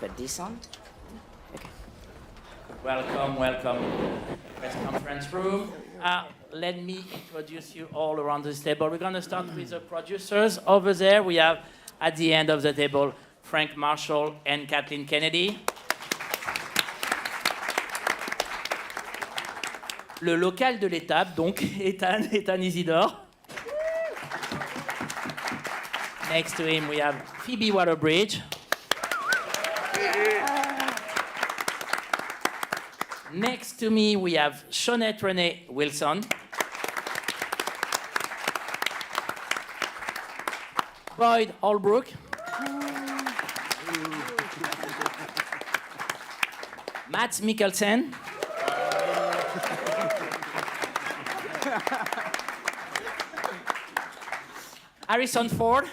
put this on. Okay. Welcome in the press conference room. Let me introduce you all around this table. We're going to start with the producers. Over there, we have, at the end of the table, Frank Marshall and Kathleen Kennedy. Le local de l'étape, donc, Ethann Isidore. Next to him, we have Phoebe Waller-Bridge. Next to me, we have Shawnette Renee Wilson. Boyd Holbrook. Matt Mikkelsen. Harrison Ford.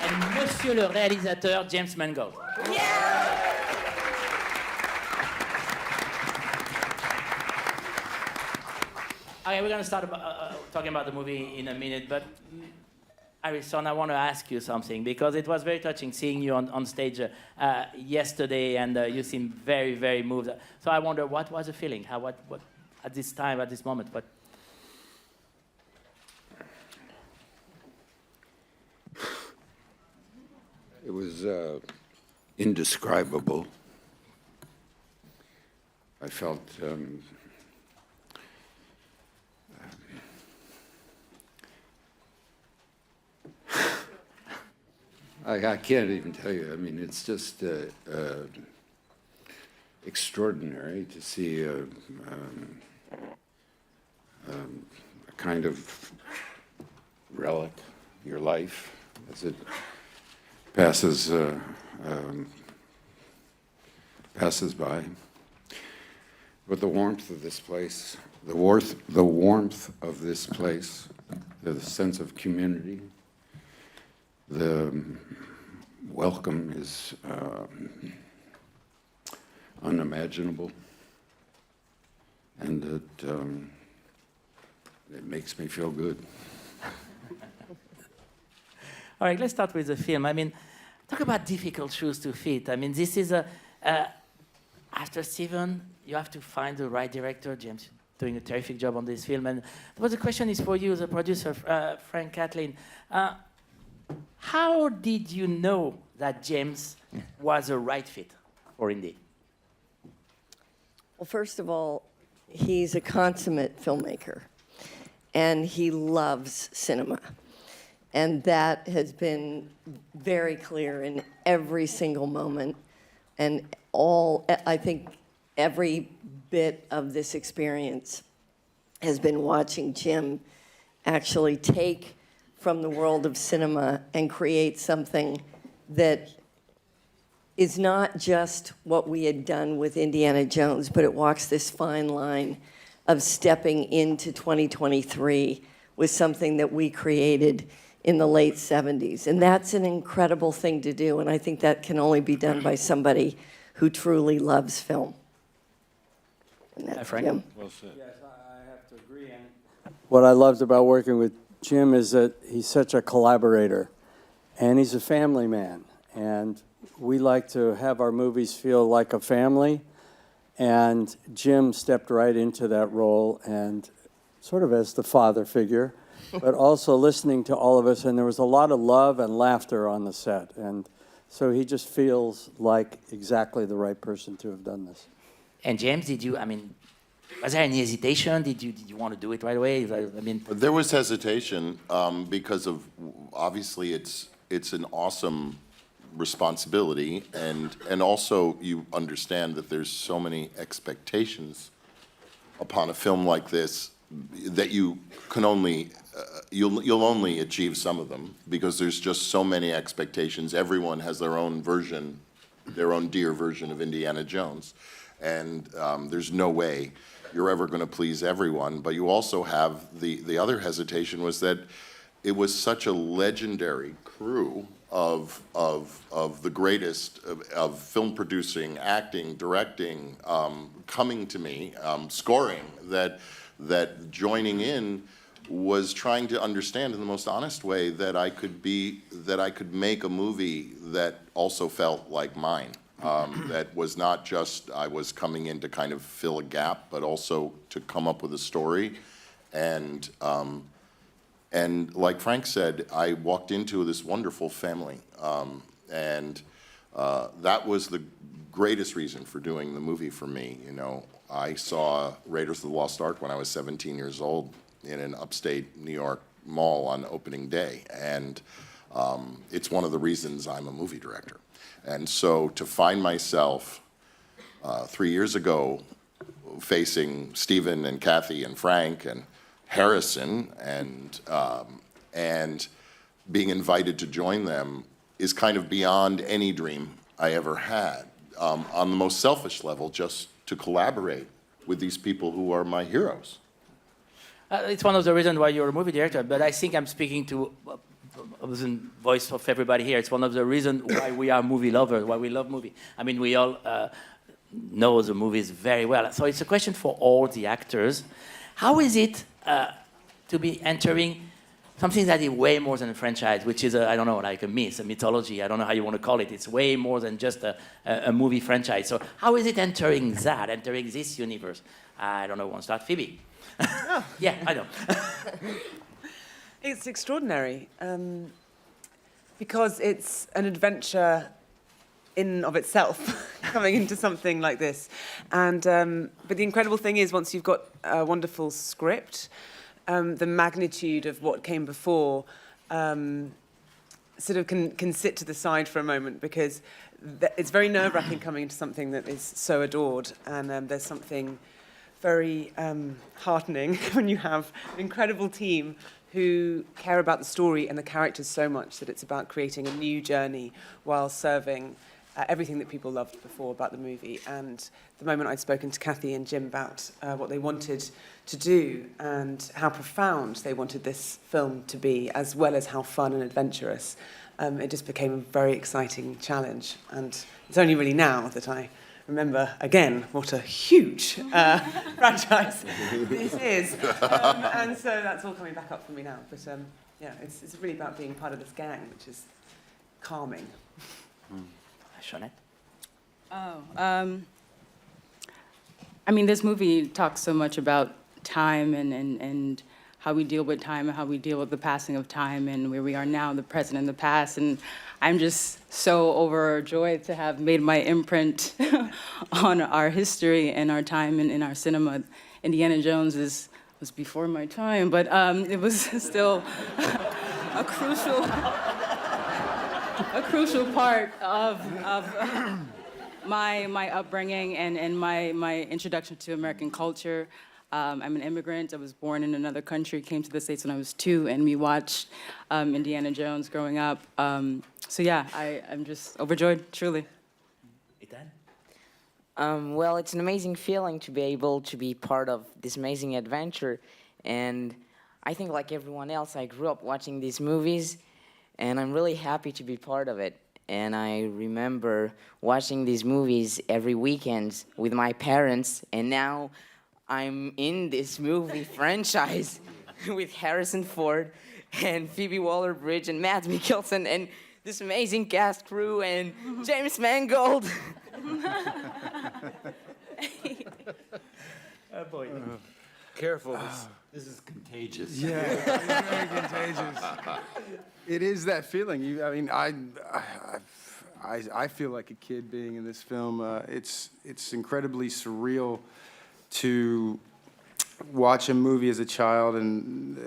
Et Monsieur le réalisateur James Mangold. Okay, we're going to start talking about the movie in a minute, but Harrison, I want to ask you something, because it was very touching seeing you on stage yesterday, and you seem very, very moved. So I wonder, what was the feeling? What at this time, at this moment? It was indescribable. I felt I can't even tell you. I mean, it's just extraordinary to see a kind of relic, your life, as it passes by. But the warmth of this place, the warmth of this place, the sense of community, the welcome is unimaginable, and it makes me feel good. All right, let's start with the film. I mean, talk about difficult shoes to fit. I mean, this is after Steven, you have to find the right director. James doing a terrific job on this film. And the question is for you, the producer, Frank, Kathleen. How did you know that James was a right fit for Indy? Well, first of all, he's a consummate filmmaker, and he loves cinema. And that has been very clear in every single moment. And I think every bit of this experience has been watching Jim actually take from the world of cinema and create something that is not just what we had done with Indiana Jones, but it walks this fine line of stepping into 2023 with something that we created in the late 70s. And that's an incredible thing to do, and I think that can only be done by somebody who truly loves film. And that's Frank? Jim. Well said. Yes, I have to agree. And what I loved about working with Jim is that he's such a collaborator, and he's a family man. And we like to have our movies feel like a family, and Jim stepped right into that role, and sort of as the father figure, but also listening to all of us, and there was a lot of love and laughter on the set, and so he just feels like exactly the right person to have done this. And James, was there any hesitation? Did you want to do it right away? I mean, There was hesitation because of, obviously, it's an awesome responsibility, and also you understand that there's so many expectations upon a film like this that you can only you'll only achieve some of them, because there's just so many expectations. Everyone has their own version, their own dear version of Indiana Jones, and there's no way you're ever going to please everyone. But you also have the other hesitation was that it was such a legendary crew of the greatest of film producing, acting, directing, coming to me, scoring, that joining in was trying to understand in the most honest way that I could make a movie that also felt like mine. That was not just I was coming in to kind of fill a gap, but also to come up with a story. And like Frank said, I walked into this wonderful family. That was the greatest reason for doing the movie for me. You know, I saw Raiders of the Lost Ark when I was 17 years old in an upstate New York mall on opening day. And it's one of the reasons I'm a movie director. And so to find myself 3 years ago facing Stephen and Kathy and Frank and Harrison and being invited to join them is kind of beyond any dream I ever had. On the most selfish level, just to collaborate with these people who are my heroes. It's one of the reasons why you're a movie director, but I think I'm speaking to the voice of everybody here. It's one of the reasons why we are movie lovers, why we love movie. I mean, we all know the movies very well. So it's a question for all the actors. How is it to be entering something that is way more than a franchise, which is, I don't know, like a myth, a mythology, I don't know how you want to call it. It's way more than just a movie franchise. So how is it entering this universe? I don't know, want to start? Phoebe? Yeah, I know. It's extraordinary because it's an adventure in of itself coming into something like this. And but the incredible thing is once you've got a wonderful script, the magnitude of what came before sort of can sit to the side for a moment because it's very nerve-wracking coming into something that is so adored, and there's something very heartening when you have an incredible team who care about the story and the characters so much that it's about creating a new journey while serving everything that people loved before about the movie. And the moment I'd spoken to Kathy and Jim about what they wanted to do and how profound they wanted this film to be, as well as how fun and adventurous, it just became a very exciting challenge. And it's only really now that I remember, again, what a huge franchise this is. And so that's all coming back up for me now. But yeah, it's really about being part of this gang, which is calming. Jeanette? I mean, this movie talks so much about time and how we deal with time and how we deal with the passing of time and where we are now, the present and the past. And I'm just so overjoyed to have made my imprint on our history and our time in our cinema. Indiana Jones was before my time, but it was still a crucial part of my upbringing and my introduction to American culture. I'm an immigrant. I was born in another country, came to the States when I was 2, and we watched Indiana Jones growing up. So yeah, I'm just overjoyed, truly. Ethan? Well, it's an amazing feeling to be able to be part of this amazing adventure. And I think like everyone else, I grew up watching these movies, and I'm really happy to be part of it. And I remember watching these movies every weekend with my parents, and now I'm in this movie franchise with Harrison Ford and Phoebe Waller-Bridge and Mads Mikkelsen and this amazing cast crew and James Mangold. Oh boy. Careful, this is contagious. Yeah, it's very contagious. It is that feeling. I feel like a kid being in this film. It's incredibly surreal to watch a movie as a child, and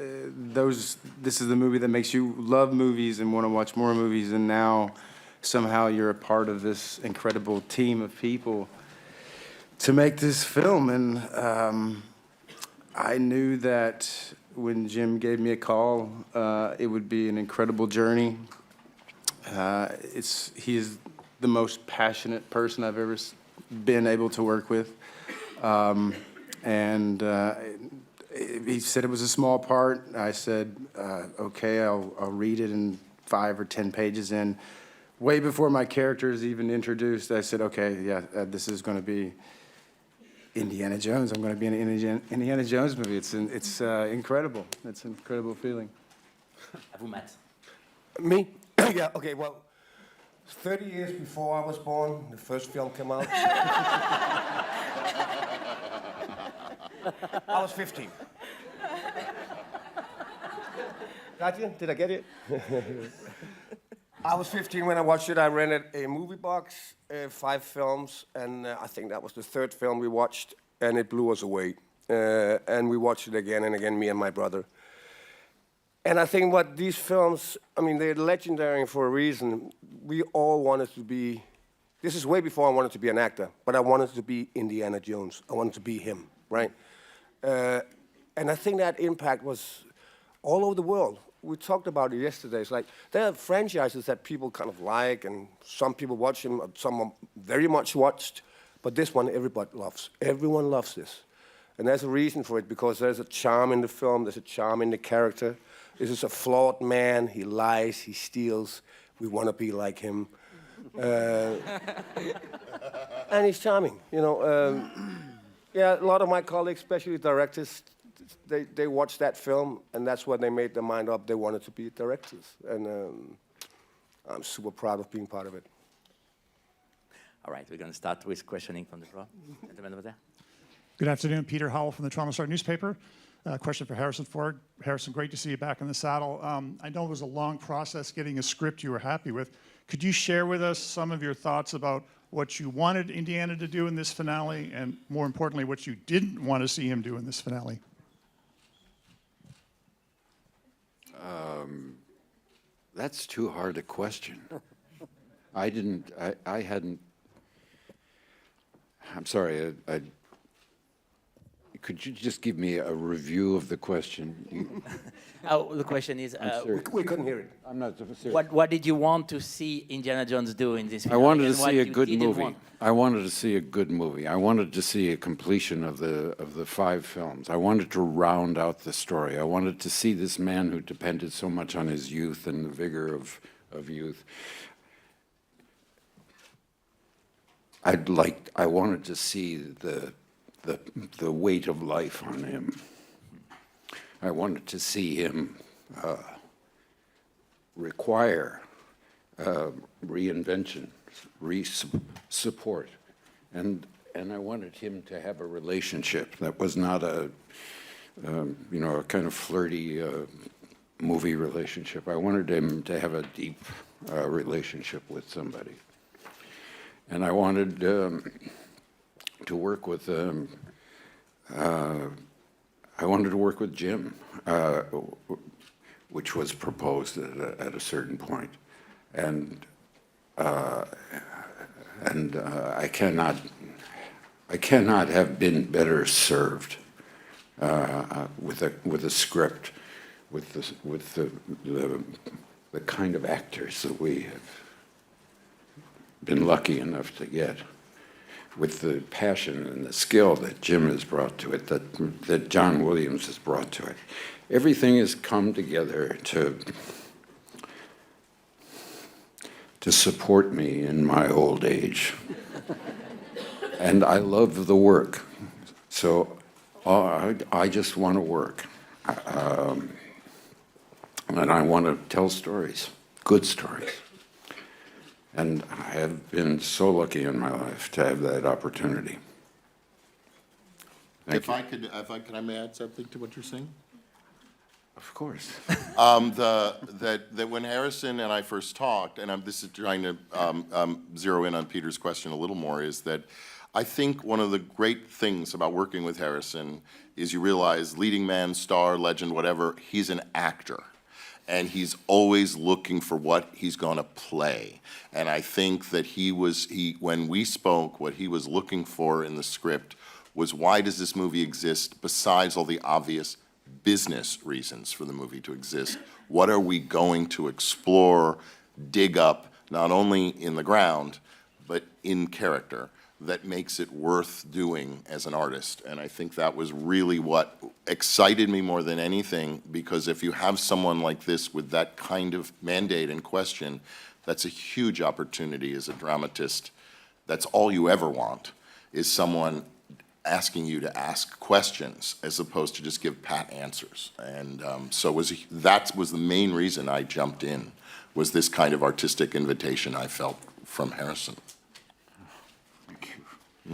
this is the movie that makes you love movies and want to watch more movies, and now somehow you're a part of this incredible team of people to make this film. And I knew that when Jim gave me a call, it would be an incredible journey. He is the most passionate person I've ever been able to work with. He said it was a small part. I said, okay, I'll read it in 5 or 10 pages in. Way before my character is even introduced, I said, okay, yeah, this is going to be Indiana Jones. I'm going to be in an Indiana Jones movie. It's incredible. It's an incredible feeling. À vous, Matt. Me? Yeah, okay, well, 30 years before I was born, the first film came out. I was 15. Got you? Did I get it? I was 15 when I watched it. I rented a movie box, 5 films, and I think that was the 3rd film we watched, and it blew us away. And we watched it again and again, me and my brother. And I think what these films, I mean, they're legendary for a reason. We all wanted to be, this is way before I wanted to be an actor, but I wanted to be Indiana Jones. I wanted to be him, right? And I think that impact was all over the world. We talked about it yesterday. It's like there are franchises that people kind of like, and some people watch them, some are very much watched, but this one everybody loves. Everyone loves this. And there's a reason for it, because there's a charm in the film, there's a charm in the character. This is a flawed man, he lies, he steals, we want to be like him. And he's charming, you know. Yeah, a lot of my colleagues, especially directors, they watched that film, and that's when they made their mind up. They wanted to be directors, and I'm super proud of being part of it. All right, we're going to start with questioning from the floor. Gentleman over there. Good afternoon, Peter Howell from the Toronto Star newspaper. Question for Harrison Ford. Harrison, great to see you back in the saddle. I know it was a long process getting a script you were happy with. Could you share with us some of your thoughts about what you wanted Indiana to do in this finale, and more importantly, what you didn't want to see him do in this finale? That's too hard a question. I'm sorry, could you just give me a review of the question? Oh, the question is, We couldn't hear it. I'm not serious. what did you want to see Indiana Jones do in this I film? wanted to and what see a you good didn't movie. want? I wanted to see a good movie. I wanted to see a completion of the 5 films. I wanted to round out the story. I wanted to see this man who depended so much on his youth and the vigor of youth. I wanted to see the weight of life on him. I wanted to see him require reinvention, support, and I wanted him to have a relationship that was not a kind of flirty movie relationship. I wanted him to have a deep relationship with somebody, and I wanted to work with. I wanted to work with Jim, which was proposed at a certain point, and I cannot have been better served with a script, with the kind of actors that we have been lucky enough to get, with the passion and the skill that Jim has brought to it, that John Williams has brought to it. Everything has come together to support me in my old age. And I love the work. So I just want to work. And I want to tell stories, good stories. And I have been so lucky in my life to have that opportunity. Thank you. Can I add something to what you're saying? Of course. That when Harrison and I first talked, and this is trying to zero in on Peter's question a little more, is that I think one of the great things about working with Harrison is you realize leading man, star, legend, whatever, he's an actor. And he's always looking for what he's going to play. And I think that when we spoke, what he was looking for in the script was, why does this movie exist besides all the obvious business reasons for the movie to exist? What are we going to explore, dig up, not only in the ground, but in character, that makes it worth doing as an artist? And I think that was really what excited me more than anything, because if you have someone like this with that kind of mandate and question, that's a huge opportunity as a dramatist. That's all you ever want, is someone asking you to ask questions as opposed to just give pat answers. And that was the main reason I jumped in, was this kind of artistic invitation I felt from Harrison. Thank you.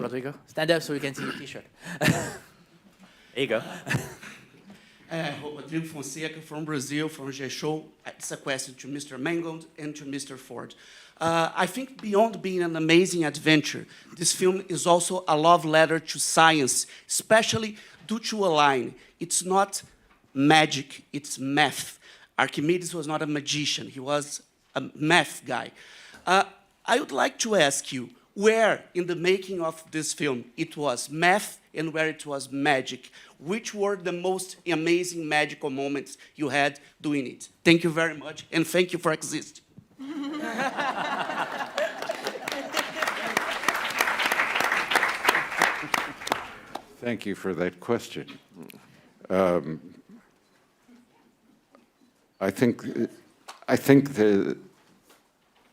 Rodrigo, stand up so we can see your T-shirt. There you go. Rodrigo Fonseca from Brazil, from G-Show. It's a question to Mr. Mangold and to Mr. Ford. I think beyond being an amazing adventure, this film is also a love letter to science, especially due to a line. It's not magic, it's math. Archimedes was not a magician, he was a math guy. I would like to ask you, where in the making of this film it was math and where it was magic? Which were the most amazing magical moments you had doing it? Thank you very much, and thank you for existing. Thank you for that question. I think that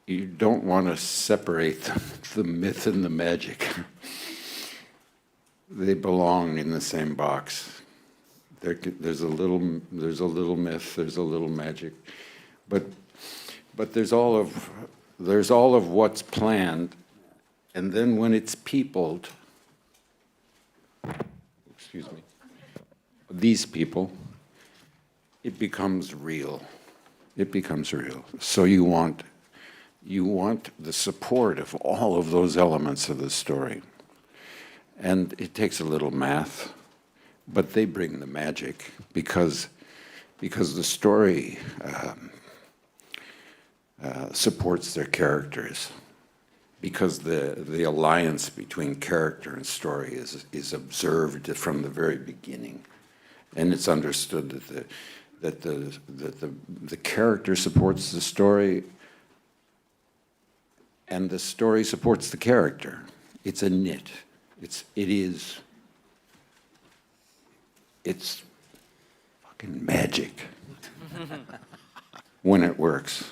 you don't want to separate the myth and the magic. They belong in the same box. There's a little myth, there's a little magic, but there's all of what's planned, and then when it's peopled, excuse me, these people, it becomes real. It becomes real. So you want the support of all of those elements of the story. And it takes a little math, but they bring the magic because the story supports their characters, because the alliance between character and story is observed from the very beginning, and it's understood that the character supports the story, and the story supports the character. It's a knit. It's fucking magic when it works.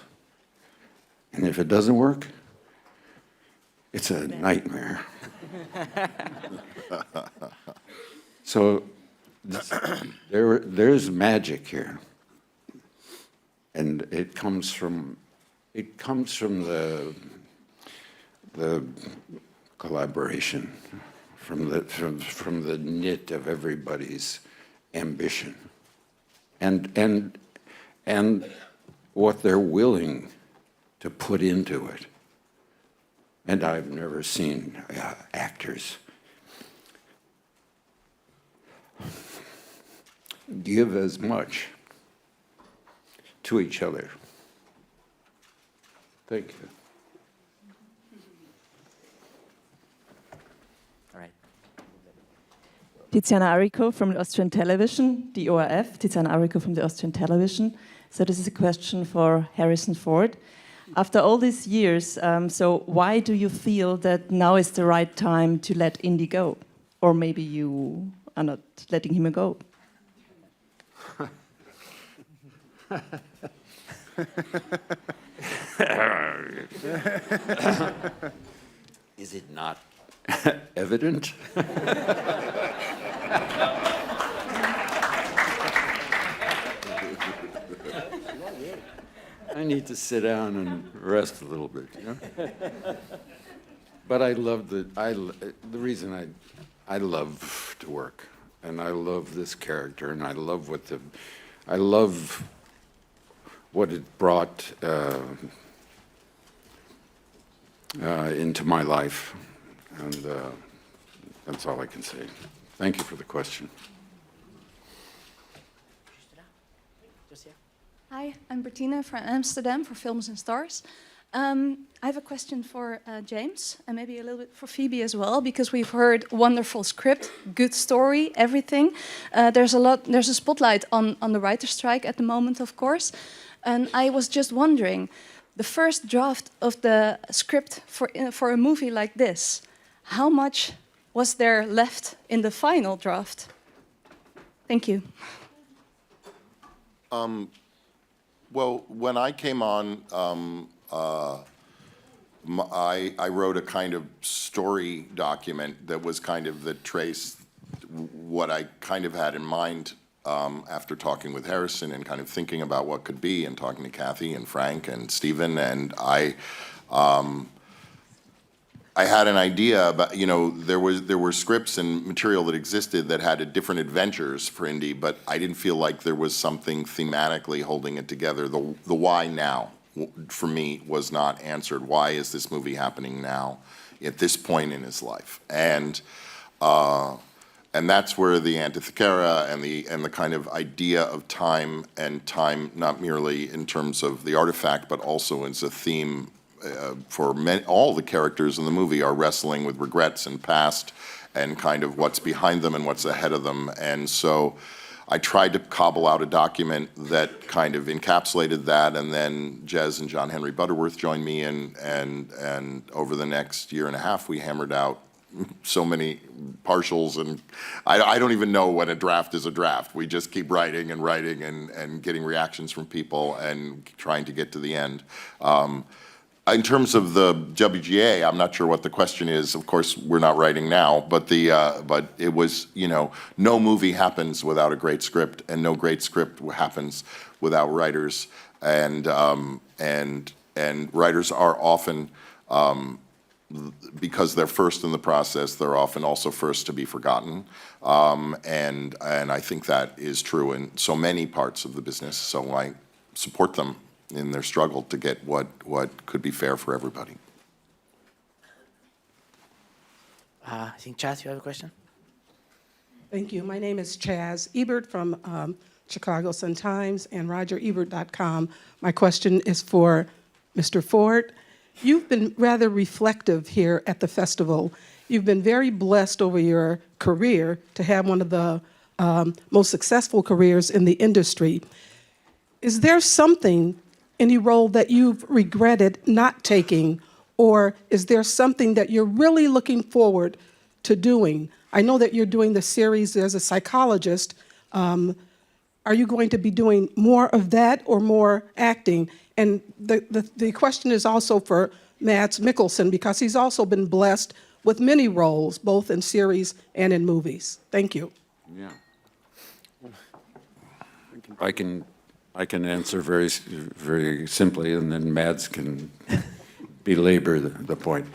And if it doesn't work, it's a nightmare. So there's magic here. And it comes from the collaboration, from the knit of everybody's ambition, and what they're willing to put into it. And I've never seen actors give as much to each other. Thank you. All right. Tiziana Arico from the Austrian Television, the ORF, Tiziana Arico from the Austrian Television. So this is a question for Harrison Ford. After all these years, so why do you feel that now is the right time to let Indy go? Or maybe you are not letting him go? Is it not evident? I need to sit down and rest a little bit, you know? But I love the reason I love to work, and I love this character, and I love what it brought into my life, and that's all I can say. Thank you for the question. Hi, I'm Bertina from Amsterdam for Films and Stars. I have a question for James, and maybe a little bit for Phoebe as well, because we've heard wonderful script, good story, everything. There's a spotlight on the writer's strike at the moment, of course. And I was just wondering, the first draft of the script for a movie like this, how much was there left in the final draft? Thank you. Well, when I came on, I wrote a kind of story document that was kind of that traced what I kind of had in mind after talking with Harrison and kind of thinking about what could be, and talking to Kathy and Frank and Stephen, and I had an idea about, there were scripts and material that existed that had different adventures for Indy, but I didn't feel like there was something thematically holding it together. The why now, for me, was not answered. Why is this movie happening now at this point in his life? And that's where the Antikythera and the kind of idea of time, and time not merely in terms of the artifact, but also as a theme for all the characters in the movie are wrestling with regrets and past and kind of what's behind them and what's ahead of them. And so I tried to cobble out a document that kind of encapsulated that, and then Jez and John Henry Butterworth joined me, and over the next year and a half we hammered out so many partials, and I don't even know when a draft is a draft. We just keep writing and writing and getting reactions from people and trying to get to the end. In terms of the WGA, I'm not sure what the question is. Of course, we're not writing now, but it was, no movie happens without a great script, and no great script happens without writers, and writers are often, because they're first in the process, they're often also first to be forgotten, and I think that is true in so many parts of the business. So I support them in their struggle to get what could be fair for everybody. I think, Chaz, you have a question? Thank you. My name is Chaz Ebert from Chicago Sun-Times and RogerEbert.com. My question is for Mr. Ford. You've been rather reflective here at the festival. You've been very blessed over your career to have one of the most successful careers in the industry. Is there something, any role that you've regretted not taking, or is there something that you're really looking forward to doing? I know that you're doing the series as a psychologist. Are you going to be doing more of that or more acting? And the question is also for Mads Mikkelsen, because he's also been blessed with many roles, both in series and in movies. Thank you. Yeah. I can answer very simply, and then Mads can belabor the point.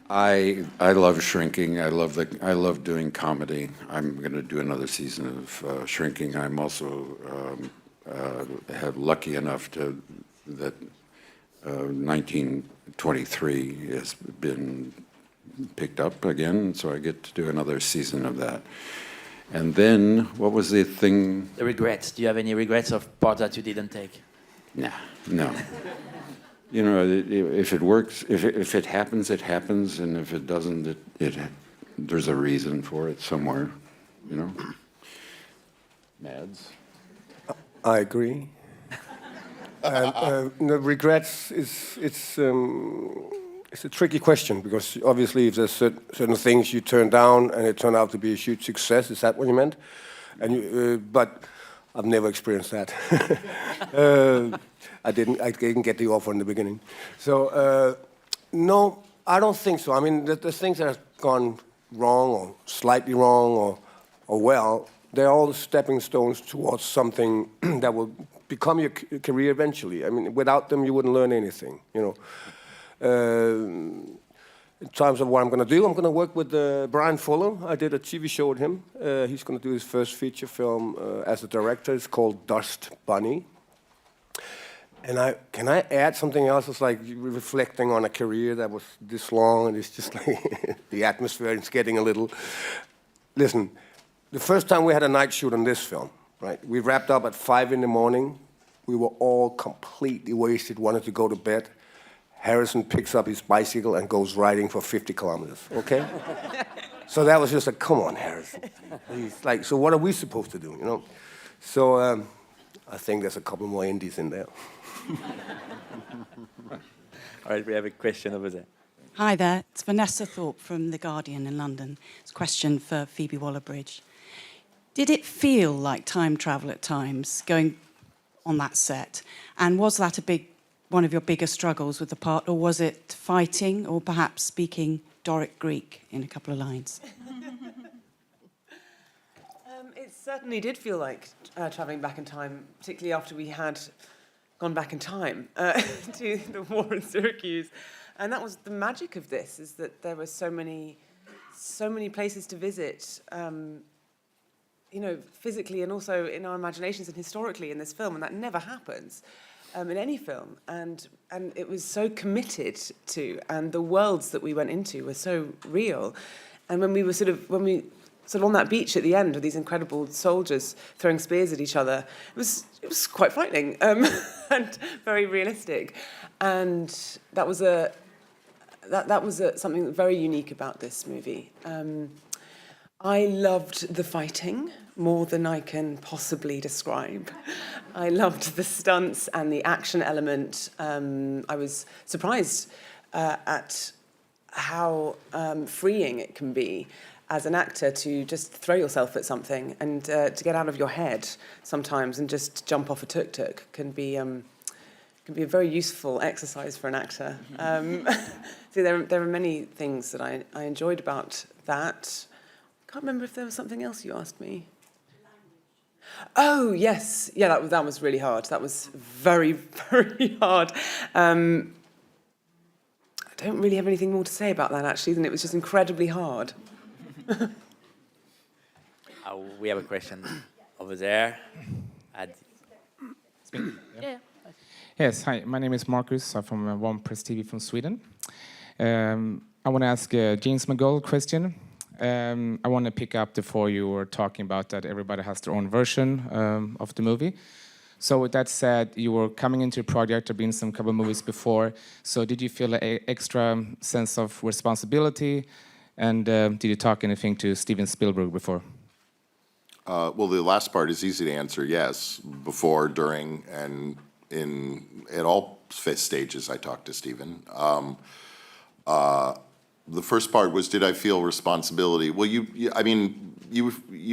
I love Shrinking. I love doing comedy. I'm going to do another season of Shrinking. I'm also lucky enough that 1923 has been picked up again, so I get to do another season of that. And then, what was the thing? The regrets. Do you have any regrets of parts that you didn't take? No. If it works, if it happens, it happens, and if it doesn't, there's a reason for it somewhere, Mads? I agree. And the regrets it's a tricky question, because obviously if there's certain things you turn down and it turned out to be a huge success, is that what you meant? And but I've never experienced that. I didn't get the offer in the beginning. So no, I don't think so. I mean, the things that have gone wrong or slightly wrong or well, they're all stepping stones towards something that will become your career eventually. I mean, without them, you wouldn't learn anything, In terms of what I'm going to do, I'm going to work with Brian Fuller. I did a TV show with him. He's going to do his first feature film as a director. It's called Dust Bunny. And can I add something else? It's like reflecting on a career that was this long, and it's just like the atmosphere is getting a little... Listen, the first time we had a night shoot on this film, right? We wrapped up at 5 in the morning. We were all completely wasted, wanted to go to bed. Harrison picks up his bicycle and goes riding for 50 kilometers, okay? So that was just like, come on, Harrison. He's like, so what are we supposed to do, So I think there's a couple more indies in there. All right, we have a question over there. Hi there, it's Vanessa Thorpe from The Guardian in London. It's a question for Phoebe Waller-Bridge. Did it feel like time travel at times, going on that set? And was that a big one of your biggest struggles with the part, or was it fighting, or perhaps speaking Doric Greek in a couple of lines? It certainly did feel like travelling back in time, particularly after we had gone back in time to the war in Syracuse. And that was the magic of this, is that there were so many places to visit, you know, physically and also in our imaginations and historically in this film, and that never happens in any film. And it was so committed to, and the worlds that we went into were so real. And when we were sort of on that beach at the end with these incredible soldiers throwing spears at each other, it was quite frightening and very realistic. And that was something very unique about this movie. I loved the fighting more than I can possibly describe. I loved the stunts and the action element. I was surprised at how freeing it can be as an actor to just throw yourself at something and to get out of your head sometimes and just jump off a tuk-tuk can be a very useful exercise for an actor. So there are many things that I enjoyed about that. I can't remember if there was something else you asked me. Oh, yes. Yeah, that was really hard. That was very, very hard. I don't really have anything more to say about that, actually, than it was just incredibly hard. We have a question over there. Yeah. Yes, hi, my name is Marcus. I'm from One Press TV from Sweden. I want to ask James Mangold a question. I want to pick up before you were talking about that everybody has their own version of the movie. So with that said, you were coming into a project, there have been some couple of movies before. So did you feel an extra sense of responsibility? And did you talk anything to Steven Spielberg before? Well, the last part is easy to answer, yes. Before, during, and at all stages I talked to Steven. The first part was, did I feel responsibility? Well, you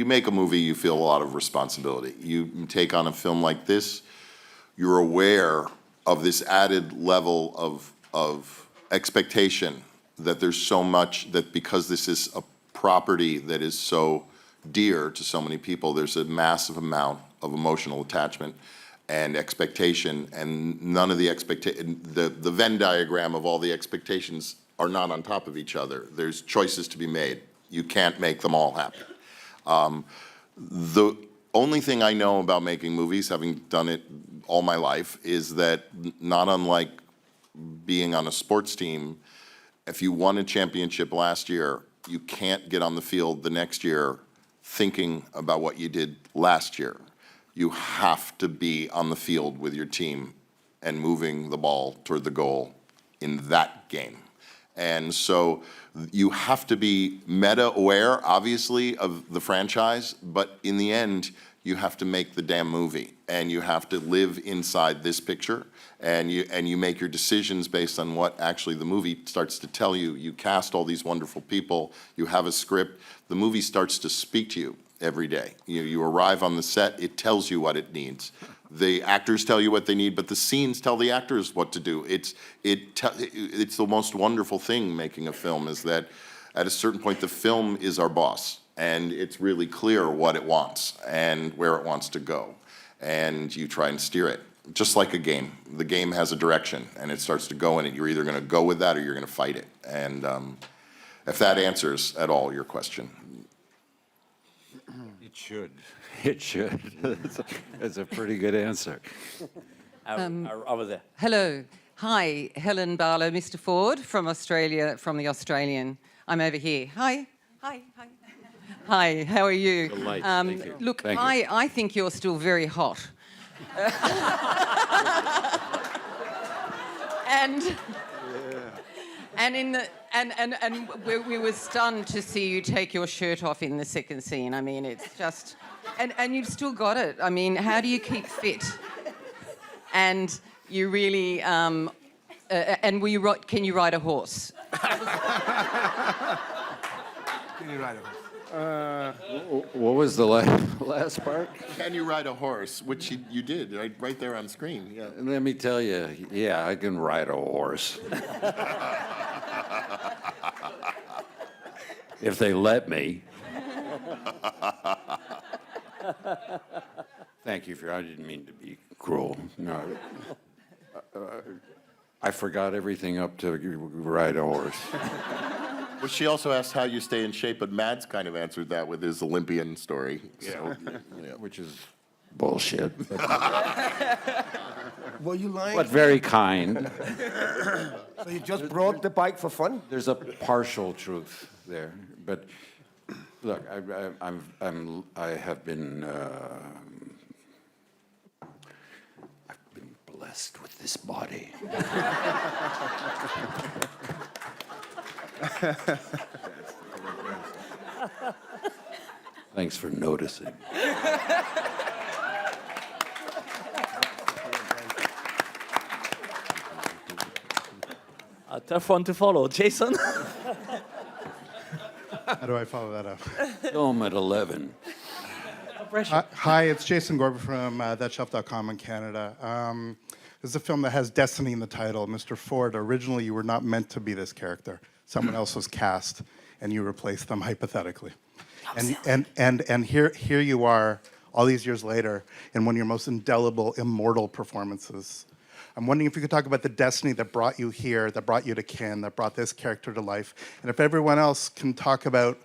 make a movie, you feel a lot of responsibility. You take on a film like this, you're aware of this added level of expectation, that there's so much, that because this is a property that is so dear to so many people, there's a massive amount of emotional attachment and expectation, and none of the the Venn diagram of all the expectations are not on top of each other. There's choices to be made. You can't make them all happen. The only thing I know about making movies, having done it all my life, is that not unlike being on a sports team, if you won a championship last year, you can't get on the field the next year thinking about what you did last year. You have to be on the field with your team and moving the ball toward the goal in that game. And so you have to be meta-aware, obviously, of the franchise, but in the end, you have to make the damn movie, and you have to live inside this picture, and you make your decisions based on what actually the movie starts to tell you. You cast all these wonderful people, you have a script, the movie starts to speak to you every day. You arrive on the set, it tells you what it needs. The actors tell you what they need, but the scenes tell the actors what to do. It's the most wonderful thing making a film, is that at a certain point the film is our boss, and it's really clear what it wants and where it wants to go, and you try and steer it. Just like a game. The game has a direction, and it starts to go in it. You're either going to go with that or you're going to fight it. And if that answers at all your question. It should. It should. It's a pretty good answer. Over there. Hello. Hi, Helen Barlow, Mr. Ford from Australia, from The Australian. I'm over here. Hi. Hi. Hi. Hi, how are you? Delight. Thank you. Look, Thank you. I think you're still very hot. And we were stunned to see you take your shirt off in the second scene. I mean, it's just, and you've still got it. I mean, how do you keep fit? And you really, and can you ride a horse? Can you ride a horse? What was the last part? Can you ride a horse? Which you did, right there on screen. Yeah. Let me tell you, yeah, I can ride a horse. If they let me. Thank you I didn't mean to be cruel. No. I forgot everything up to ride a horse. Well, she also asked how you stay in shape, but Mads kind of answered that with his Olympian story. So, Yeah, which is bullshit. Were you lying? But very kind. So you just brought the bike for fun? There's a partial truth there, but look, I have been I've been blessed with this body. Thanks for noticing. A tough one to follow. Jason? How do I follow that up? Film at 11. Hi, it's Jason Gorba from ThatShelf.com in Canada. This is a film that has Destinee in the title. Mr. Ford, originally you were not meant to be this character. Someone else was cast, and you replaced them hypothetically. And here you are, all these years later, in one of your most indelible, immortal performances. I'm wondering if you could talk about the destiny that brought you here, that brought you to Cannes, that brought this character to life, and if everyone else can talk about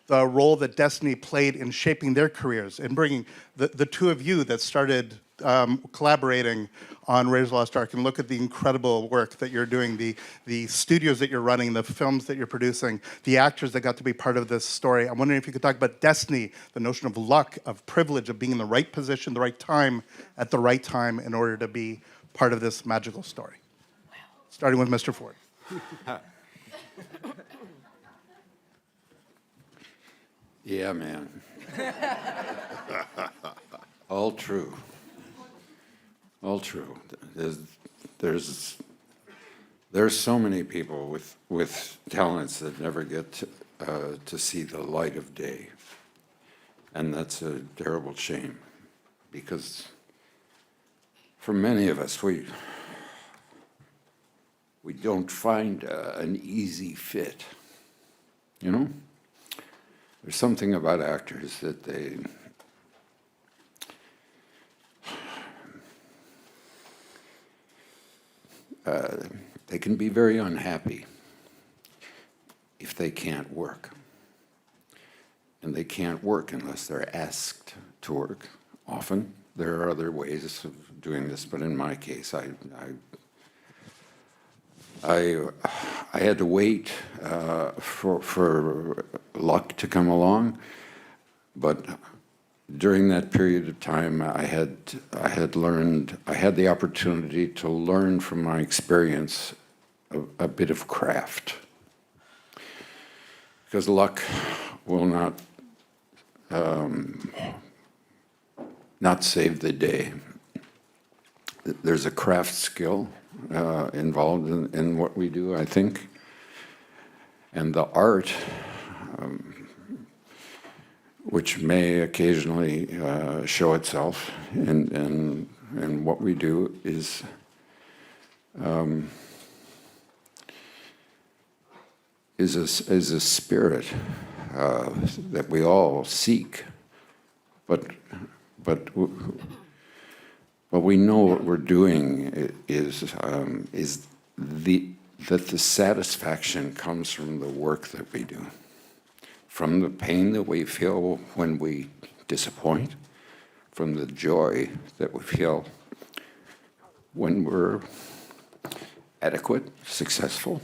the role that Destinee played in shaping their careers, in bringing the two of you that started collaborating on Raiders of the Lost Ark, and look at the incredible work that you're doing, the studios that you're running, the films that you're producing, the actors that got to be part of this story. I'm wondering if you could talk about destiny, the notion of luck, of privilege, of being in the right position, the right time, at the right time in order to be part of this magical story. Wow. Starting with Mr. Ford. Yeah, man. All true. All true. There's so many people with talents that never get to see the light of day, and that's a terrible shame, because for many of us, we don't find an easy fit, you know? There's something about actors that they can be very unhappy if they can't work. And they can't work unless they're asked to work. Often, there are other ways of doing this, but in my case, I had to wait for luck to come along, but during that period of time, I had the opportunity to learn from my experience a bit of craft, because luck will not save the day. There's a craft skill involved in what we do, I think, and the art, which may occasionally show itself in what we do, is a spirit that we all seek, but we know what we're doing is that the satisfaction comes from the work that we do, from the pain that we feel when we disappoint, from the joy that we feel when we're adequate, successful.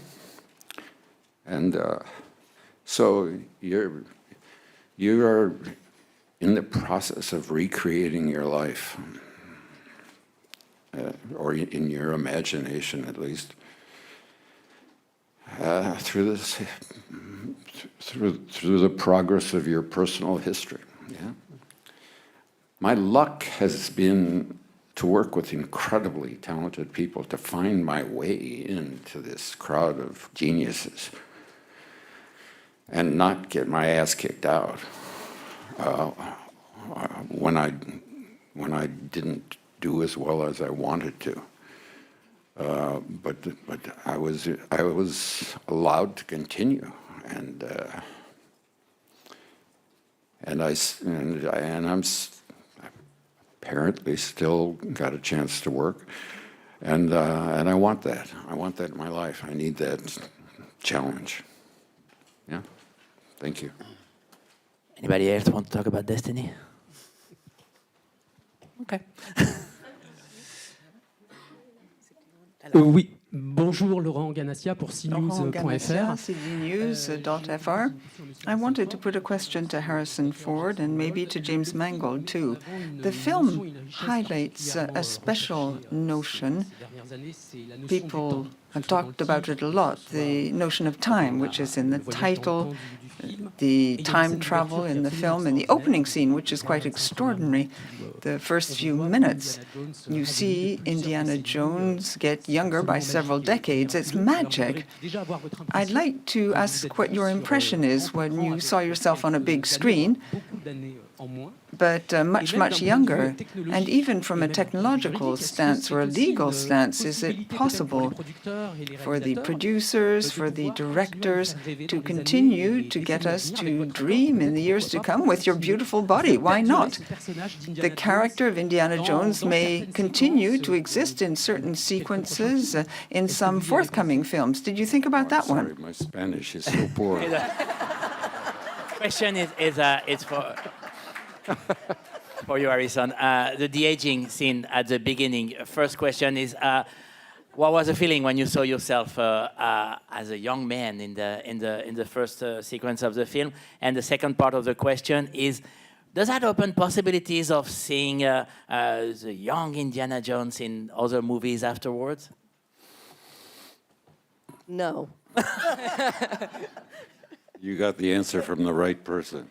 And so you are in the process of recreating your life, or in your imagination at least, through the progress of your personal history. Yeah? My luck has been to work with incredibly talented people, to find my way into this crowd of geniuses. and not get my ass kicked out when I didn't do as well as I wanted to. But I was allowed to continue, and I'm apparently still got a chance to work, and I want that. I want that in my life. I need that challenge. Yeah. Thank you. Anybody else want to talk about Destinee? Okay. Oui, bonjour Laurent Ganassia pour Ganassia, cnews.fr. cnews.fr. I wanted to put a question to Harrison Ford and maybe to James Mangold too. The film highlights a special notion. People have talked about it a lot, the notion of time, which is in the title, the time travel in the film, and the opening scene, which is quite extraordinary. The first few minutes, you see Indiana Jones get younger by several decades. It's magic. I'd like to ask what your impression is when you saw yourself on a big screen, but much, much younger. And even from a technological stance or a legal stance, is it possible for the producers, for the directors, to continue to get us to dream in the years to come with your beautiful body? Why not? The character of Indiana Jones may continue to exist in certain sequences in some forthcoming films. Did you think about that one? Sorry, my Spanish is so poor. Question is for you, Harrison. The de-aging scene at the beginning. First question is, what was the feeling when you saw yourself as a young man in the first sequence of the film? And the second part of the question is, does that open possibilities of seeing the young Indiana Jones in other movies afterwards? No. You got the answer from the right person.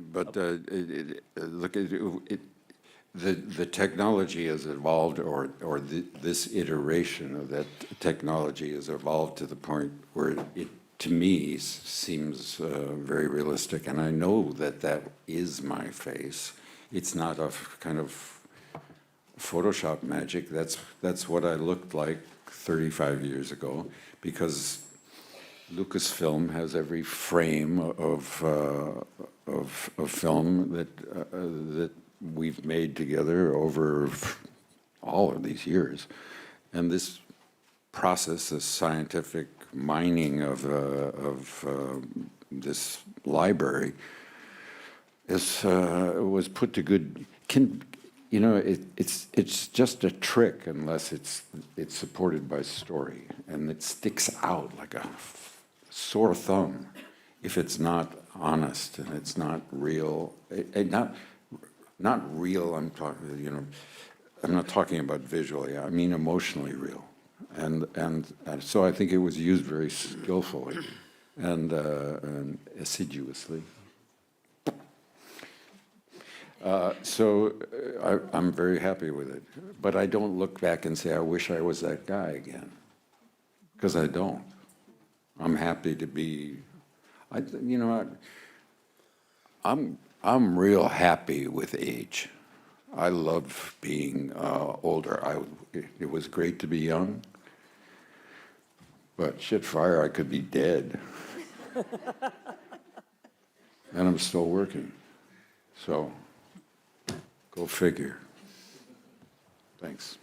But look, the technology has evolved, or this iteration of that technology has evolved to the point where it, to me, seems very realistic. And I know that is my face. It's not a kind of Photoshop magic. That's what I looked like 35 years ago, because Lucasfilm has every frame of film that we've made together over all of these years, and this process, this scientific mining of this library, was put to good. It's just a trick unless it's supported by story, and it sticks out like a sore thumb if it's not honest and it's not real. Not real. I'm not talking about visually. I mean emotionally real, and so I think it was used very skillfully and assiduously. So I'm very happy with it, but I don't look back and say I wish I was that guy again, because I don't. I'm happy to be. I'm real happy with age. I love being older. It was great to be young, but shit fire, I could be dead. And I'm still working. So, go figure. Thanks.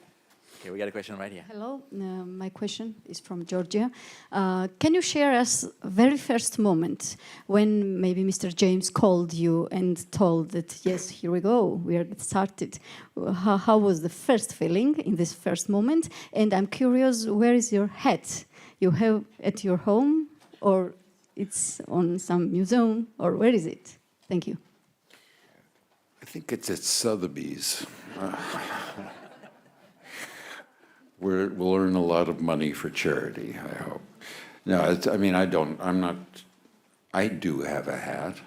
Okay, we got a question right here. Hello, my question is from Georgia. Can you share us very first moment when maybe Mr. James called you and told that, yes, here we go, we are started. How was the first feeling in this first moment? And I'm curious, where is your hat? You have at your home, or it's on some museum, or where is it? Thank you. I think it's at Sotheby's. We'll earn a lot of money for charity, I hope. No, I do have a hat,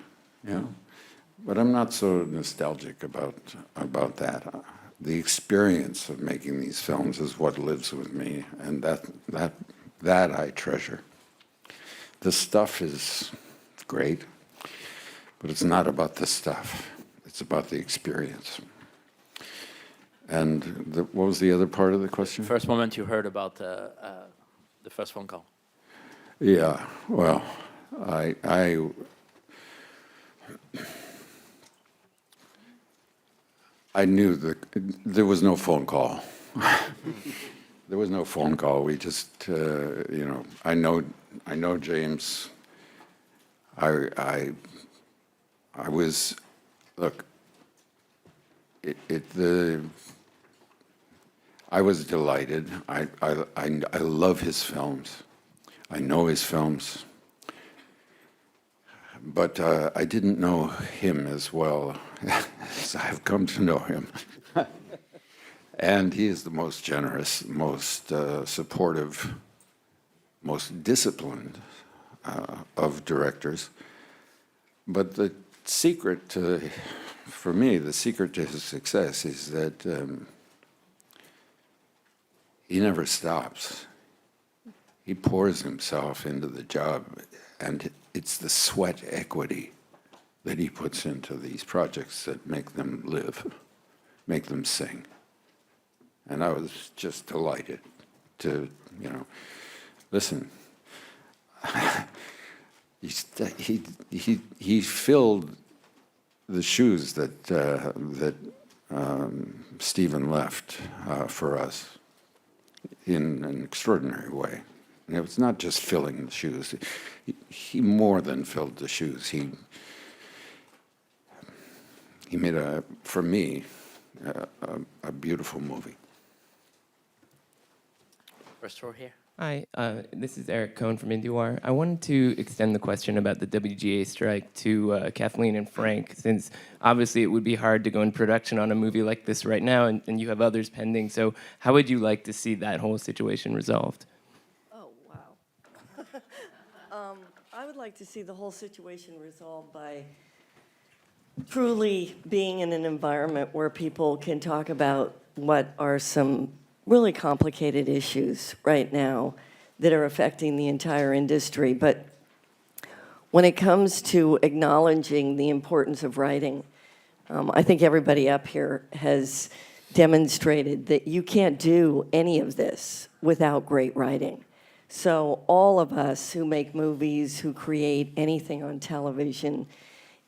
but I'm not so nostalgic about that. The experience of making these films is what lives with me, and that I treasure. the stuff is great, but it's not about the stuff. It's about the experience. And what was the other part of the question? First moment you heard about the first phone call. Yeah, well, I knew that there was no phone call. There was no phone call. We just, you know, I know James. I was, look, I was delighted. I love his films. I know his films. But I didn't know him as well as I've come to know him. And he is the most generous, most supportive, most disciplined of directors. But the secret to, for me, the secret to his success is that he never stops. He pours himself into the job, and it's the sweat equity that he puts into these projects that make them live, make them sing. And I was just delighted to, you know, listen. He filled the shoes that Stephen left for us in an extraordinary way. And it was not just filling the shoes. He more than filled the shoes. He made for me, a beautiful movie. First row here. Hi, this is Eric Cohn from IndieWire. I wanted to extend the question about the WGA strike to Kathleen and Frank, since obviously it would be hard to go in production on a movie like this right now, and you have others pending. So how would you like to see that whole situation resolved? Oh, wow. I would like to see the whole situation resolved by truly being in an environment where people can talk about what are some really complicated issues right now that are affecting the entire industry. But when it comes to acknowledging the importance of writing, I think everybody up here has demonstrated that you can't do any of this without great writing. So all of us who make movies, who create anything on television,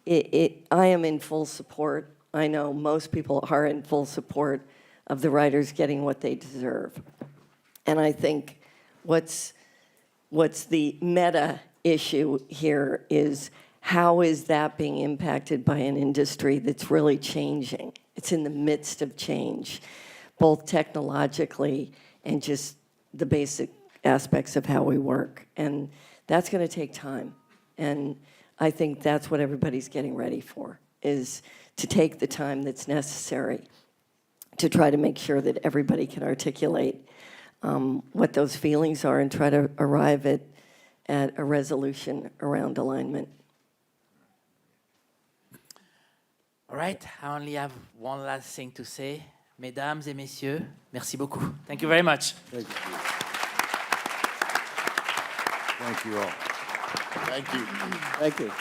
I am in full support. I know most people are in full support of the writers getting what they deserve. And I think what's the meta issue here is how is that being impacted by an industry that's really changing? It's in the midst of change, both technologically and just the basic aspects of how we work. And that's going to take time. And I think that's what everybody's getting ready for, is to take the time that's necessary to try to make sure that everybody can articulate what those feelings are and try to arrive at a resolution around alignment. All right, I only have one last thing to say. Mesdames et messieurs, merci beaucoup. Thank you very much. Thank you. Thank you all. Thank you. Thank you.